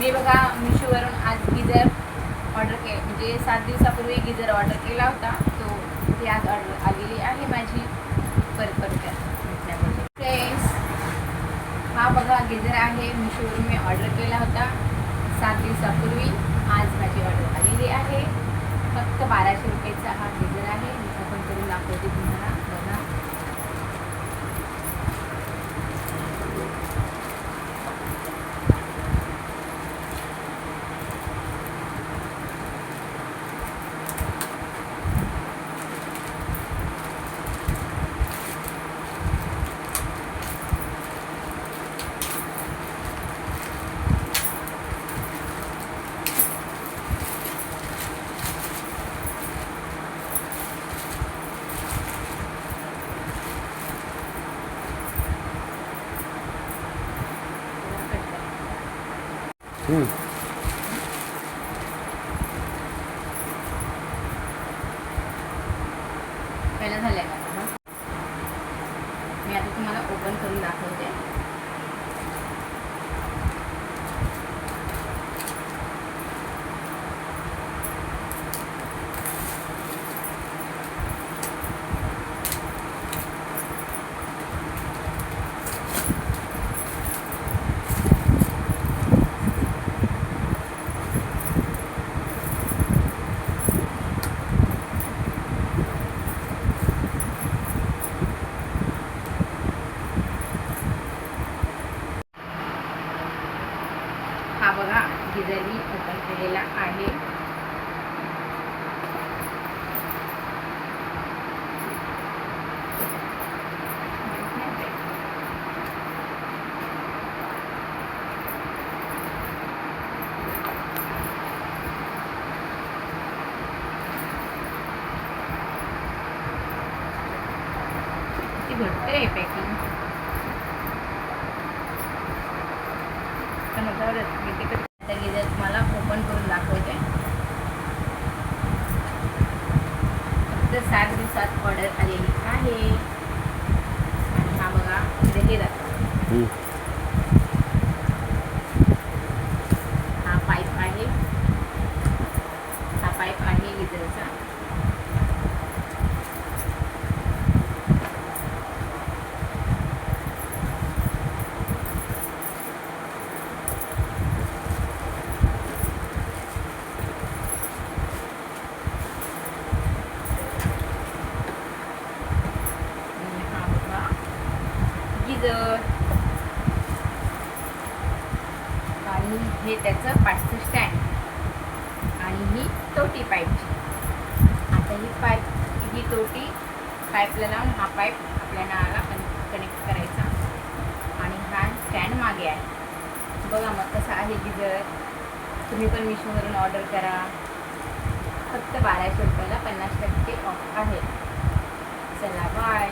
मी बघा मिशोवरून आज गिझर ऑर्डर केले, म्हणजे 7 दिवसापूर्वी गिझर ऑर्डर केला होता. तो ती आज ऑर्डर आलेली आहे माझी. परत भेटण्यासाठी फ्रेंड्स, हा बघा गिझर आहे. मिशोवरून मी ऑर्डर केला होता 7 दिवसापूर्वी. आज माझी ऑर्डर आलेली आहे. फक्त 1200 रुपयाचा हा गिझर आहे. मी ओपन करून दाखवते तुम्हाला. बघा, पहिला झालं आहे का? मी आता तुम्हाला ओपन करून दाखवते. हा बघा गिझर मी ओपन केलेला आहे. ती घट्ट आहे पॅकिंग. पण मी तिकडे गिझर तुम्हाला ओपन करून दाखवते. फक्त 7 दिवसात ऑर्डर आलेली आहे. आणि हा बघा इथे दाखव. हा पाईप आहे. हा पाईप आहे गिझरचा. गिझर आणि हे त्याचं पाचचं स्टँड आणि ही तोटी पाईपची. आता ही तोटी पाईपला लावून हा पाईप आपल्या नळाला कनेक्ट करायचा. आणि हा स्टँड मागे आहे. बघा मग कसा आहे गिझर. तुम्ही पण मिशोवरून ऑर्डर करा. फक्त 1200 रुपयाला 50% ऑफ आहे. चला बाय.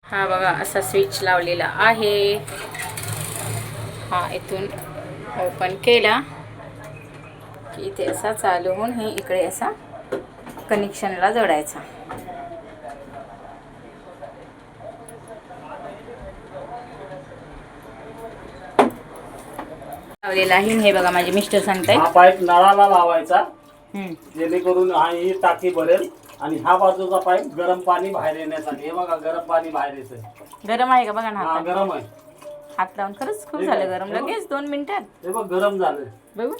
हा बघा असा स्विच लावलेला आहे. हा इथून ओपन केला की इथे असा चालू होऊन हे इकडे असा कनेक्शनला जोडायचा. लावलेला आहे. हे बघा माझे मिस्टर सांगताय. हा पाईप नळाला लावायचा जेणेकरून ही टाकी भरेल. आणि हा बाजूचा पाईप गरम पाणी बाहेर येण्यासाठी. हे बघा गरम पाणी बाहेर येतंय. गरम आहे का बघा ना. हा गरम आहे. हात लावून खरंच खूप झालं गरम. लगेच 2 मिनिटात हे बघ गरम झालं. बघू.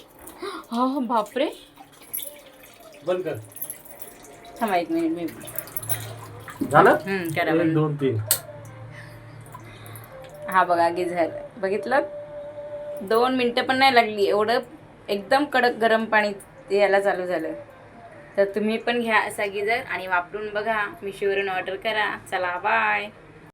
हा बापरे. बंद कर. थांबा 1 मिनिट. मी झालं. करा 1 2 3. हा बघा गिझर बघितलं. 2 मिनिटं पण नाही लागली. एवढं एकदम कडक गरम पाणी यायला चालू झालं. तर तुम्ही पण घ्या असा गिझर आणि वापरून बघा. मिशोवरून ऑर्डर करा. चला बाय.